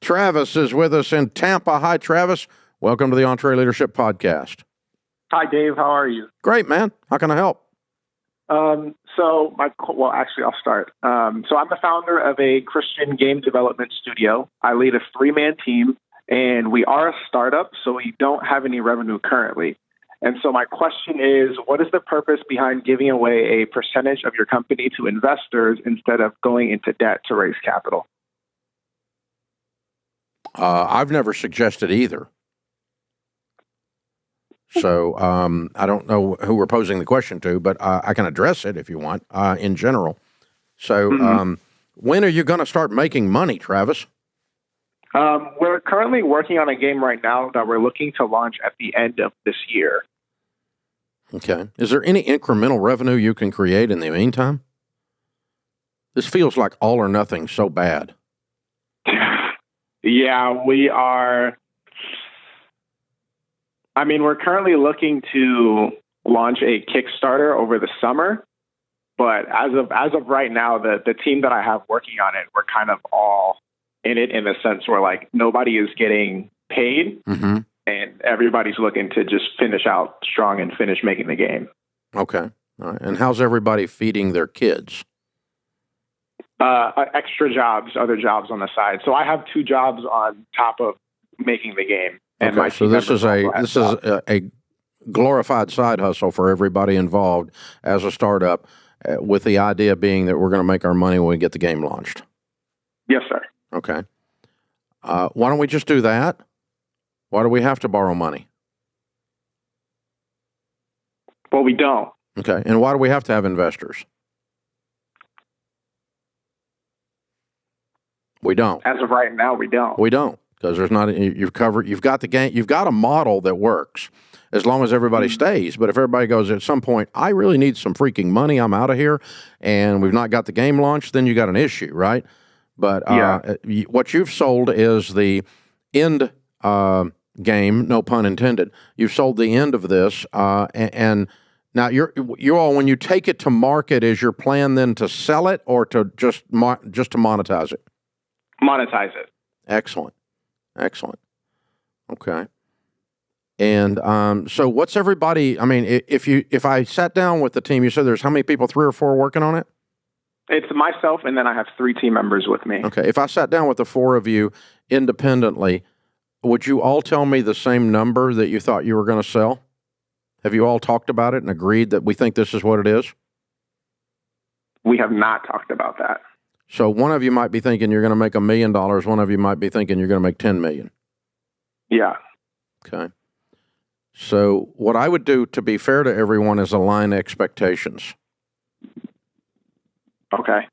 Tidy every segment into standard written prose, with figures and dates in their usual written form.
Travis is with us in Tampa. Hi, Travis. Welcome to the EntreLeadership Podcast. Hi, Dave. How are you? Great, man. How can I help? I'll start. So I'm the founder of a Christian game development studio. I lead a 3-man team, and we are a startup, so we don't have any revenue currently. And so my question is, what is the purpose behind giving away a percentage of your company to investors instead of going into debt to raise capital? I've never suggested either. So I don't know who we're posing the question to, but I can address it if you want in general. So when are you going to start making money, Travis? We're currently working on a game right now that we're looking to launch at the end of this year. Okay. Is there any incremental revenue you can create in the meantime? This feels like all or nothing so bad. Yeah, we are. I mean, we're currently looking to launch a Kickstarter over the summer, but as of right now, the team that I have working on it, we're kind of all in it in the sense where like nobody is getting paid, and everybody's looking to just finish out strong and finish making the game. Okay. All right. And how's everybody feeding their kids? Extra jobs, other jobs on the side. So I have 2 jobs on top of making the game. And okay, so this is a glorified side hustle for everybody involved as a startup, with the idea being that we're going to make our money when we get the game launched. Yes, sir. Okay. Why don't we just do that? Why do we have to borrow money? Well, we don't. Okay. And why do we have to have investors? We don't. As of right now, we don't. We don't, because there's not. You've got the game. You've got a model that works as long as everybody stays. But if everybody goes at some point, I really need some freaking money, I'm out of here, and we've not got the game launched, then you got an issue, right? But what you've sold is the end game, no pun intended. You've sold the end of this, and now you all, when you take it to market, is your plan then to sell it or to just to monetize it? Monetize it. Excellent. Okay. And so what's everybody, I mean, if I sat down with the team, you said there's how many people, 3 or 4 working on it? It's myself, and then I have 3 team members with me. Okay. If I sat down with the 4 of you independently, would you all tell me the same number that you thought you were going to sell? Have you all talked about it and agreed that we think this is what it is? We have not talked about that. So one of you might be thinking you're going to make $1 million. One of you might be thinking you're going to make $10 million. Yeah. Okay. So what I would do, to be fair to everyone, is align expectations. Okay.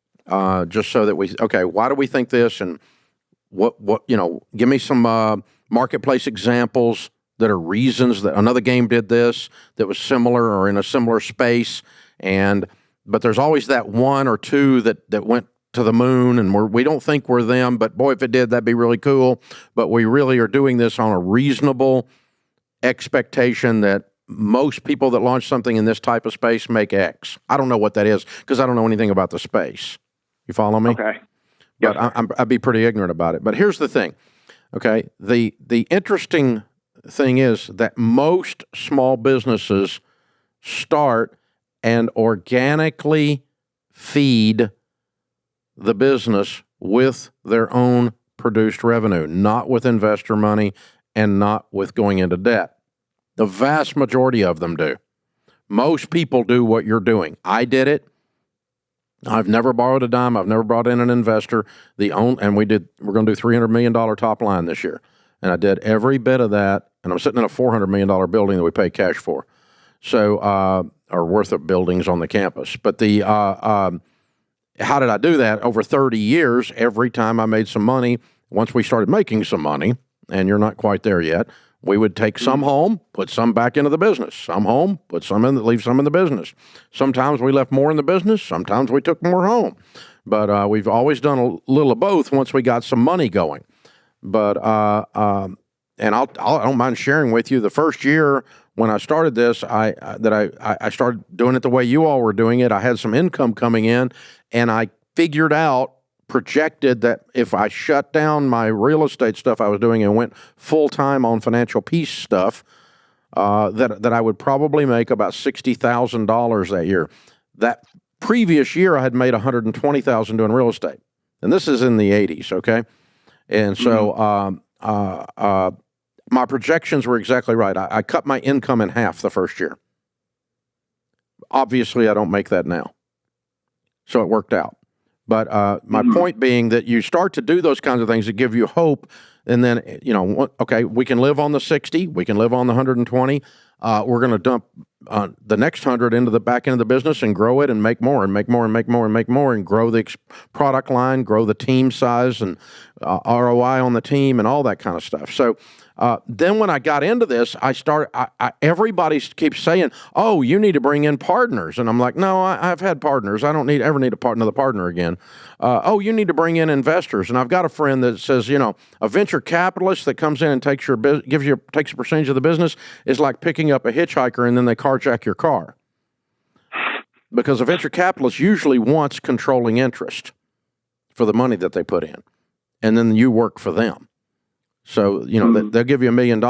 Just so that why do we think this, and what give me some marketplace examples that are reasons that another game did this that was similar or in a similar space, but there's always that 1 or 2 that went to the moon, and we don't think we're them, but boy, if it did, that'd be really cool. But we really are doing this on a reasonable expectation that most people that launch something in this type of space make X. I don't know what that is because I don't know anything about the space. You follow me? Okay. But I'd be pretty ignorant about it. But here's the thing, okay? The interesting thing is that most small businesses start and organically feed the business with their own produced revenue, not with investor money and not with going into debt. The vast majority of them do. Most people do what you're doing. I did it. I've never borrowed a dime. I've never brought in an investor. We're going to do $300 million top line this year. And I did every bit of that. And I'm sitting in a $400 million building that we pay cash for. So, or worth of buildings on the campus. But how did I do that? Over 30 years, every time I made some money, once we started making some money, and you're not quite there yet, we would take some home, put some back into the business. Some home, put some in, leave some in the business. Sometimes we left more in the business. Sometimes we took more home. But we've always done a little of both once we got some money going. But and I don't mind sharing with you, the first year when I started this, I started doing it the way you all were doing it. I had some income coming in, and I figured out projected that if I shut down my real estate stuff I was doing and went full-time on financial peace stuff, that I would probably make about $60,000 that year. That previous year, I had made $120,000 doing real estate, and this is in the 80s, okay? And so my projections were exactly right. I cut my income in half the first year. Obviously, I don't make that now, so it worked out. But my point being that you start to do those kinds of things that give you hope, and then, okay, we can live on the 60, we can live on the 120. We're going to dump the next 100 into the back end of the business and grow it and make more and make more and make more and make more and grow the product line, grow the team size and ROI on the team and all that kind of stuff. So then when I got into this, everybody keeps saying, oh, you need to bring in partners. And I'm like, no, I've had partners. I don't ever need another partner again. Oh, you need to bring in investors. And I've got a friend that says, a venture capitalist that comes in and takes a percentage of the business is like picking up a hitchhiker and then they carjack your car. Because a venture capitalist usually wants controlling interest for the money that they put in. And then you work for them. So, they'll give you $1 million,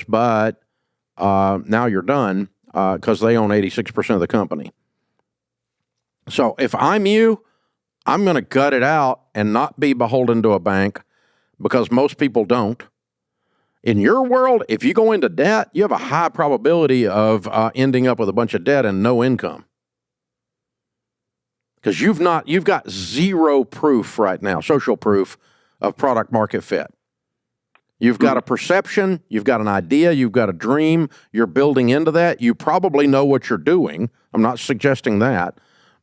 but now you're done because they own 86% of the company. So if I'm you, I'm going to gut it out and not be beholden to a bank because most people don't. In your world, if you go into debt, you have a high probability of ending up with a bunch of debt and no income. Because you've got zero proof right now, social proof of product market fit. You've got a perception, you've got an idea, you've got a dream, you're building into that. You probably know what you're doing. I'm not suggesting that,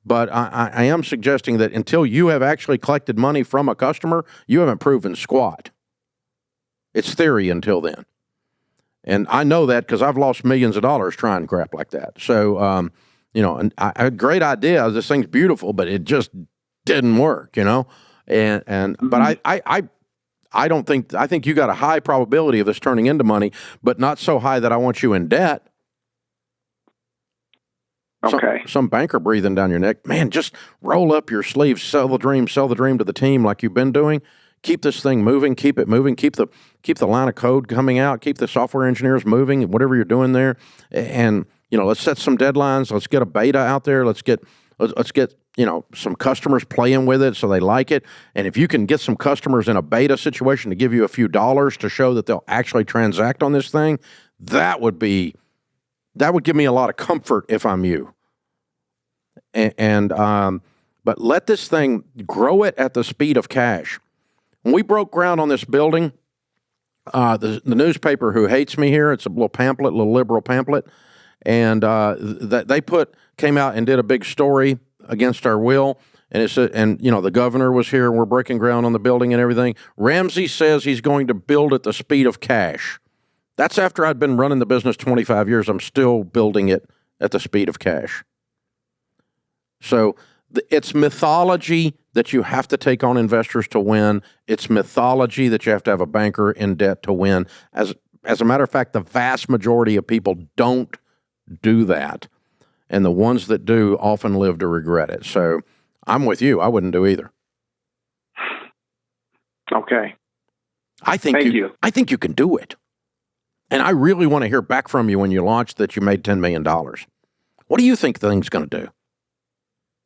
but I am suggesting that until you have actually collected money from a customer, you haven't proven squat. It's theory until then. And I know that because I've lost millions of dollars trying crap like that. So, and I had a great idea. This thing's beautiful, but it just didn't work, but I think you got a high probability of this turning into money, but not so high that I want you in debt. Okay. Some banker breathing down your neck. Man, just roll up your sleeves, sell the dream to the team like you've been doing. Keep this thing moving, keep it moving, keep the line of code coming out, keep the software engineers moving, whatever you're doing there. And, let's set some deadlines. Let's get a beta out there. Let's get some customers playing with it so they like it. And if you can get some customers in a beta situation to give you a few dollars to show that they'll actually transact on this thing, that would give me a lot of comfort if I'm you. But let this thing grow it at the speed of cash. When we broke ground on this building, the newspaper who hates me here, it's a little liberal pamphlet, and they came out and did a big story against our will, and it said, the governor was here, and we're breaking ground on the building and everything. Ramsey says he's going to build at the speed of cash. That's after I'd been running the business 25 years. I'm still building it at the speed of cash. So it's mythology that you have to take on investors to win. It's mythology that you have to have a banker in debt to win. As a matter of fact, the vast majority of people don't do that. And the ones that do often live to regret it. So I'm with you. I wouldn't do either. Okay. Thank you. I think you can do it. And I really want to hear back from you when you launch that you made $10 million. What do you think the thing's going to do?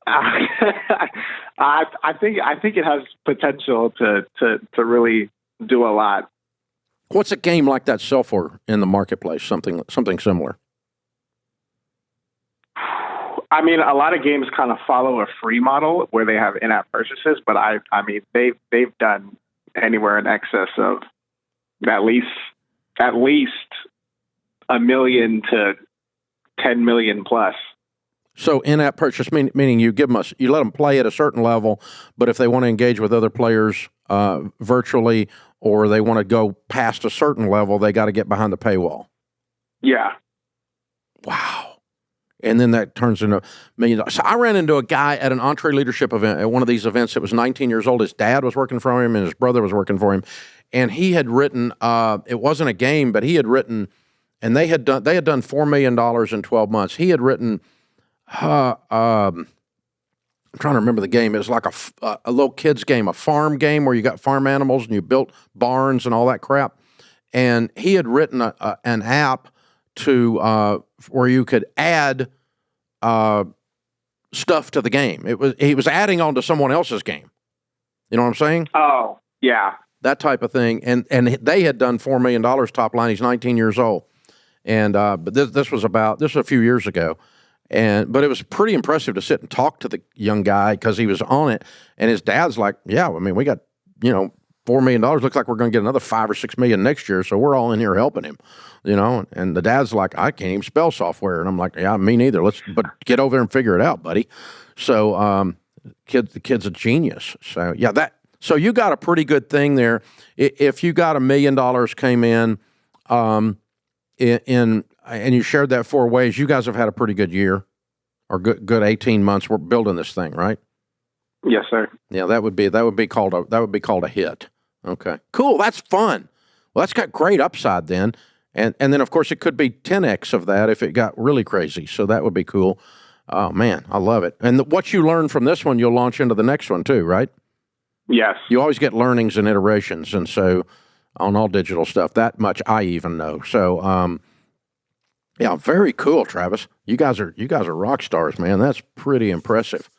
I think it has potential to really do a lot. What's a game like that sell for in the marketplace? Something similar. I mean, a lot of games kind of follow a free model where they have in-app purchases, but I mean, they've done anywhere in excess of at least $1 million to $10 million plus. So in-app purchase, meaning you let them play at a certain level, but if they want to engage with other players virtually, or they want to go past a certain level, they got to get behind the paywall. Yeah. Wow. And then that turns into $1 million. So I ran into a guy at an EntreLeadership event, at one of these events that was 19 years old. His dad was working for him and his brother was working for him. And he had written, it wasn't a game, but he had written, and they had done $4 million in 12 months. He had written I'm trying to remember the game. It was like a little kid's game, a farm game where you got farm animals and you built barns and all that crap. And he had written an app to where you could add stuff to the game. He was adding on to someone else's game. You know what I'm saying? Oh, yeah. That type of thing. And they had done $4 million top line. He's 19 years old. And but this was a few years ago. But it was pretty impressive to sit and talk to the young guy because he was on it. And his dad's like, yeah, I mean, we got, $4 million. Looks like we're going to get another $5 or $6 million next year. So we're all in here helping him, And the dad's like, I can't even spell software. And I'm like, yeah, me neither. But get over there and figure it out, buddy. So the kid's a genius. So yeah, so you got a pretty good thing there. If you got $1 million came in, and you shared that 4 ways, you guys have had a pretty good year or good 18 months. We're building this thing, right? Yes, sir. Yeah, that would be called a hit. Okay, cool. That's fun. Well, that's got great upside then, and then of course it could be 10x of that if it got really crazy. So that would be cool. Oh man, I love it. And what you learn from this one, you'll launch into the next one too, right? Yes. You always get learnings and iterations, and so on all digital stuff, that much I even know. So yeah, very cool, Travis. You guys are rock stars, man. That's pretty impressive.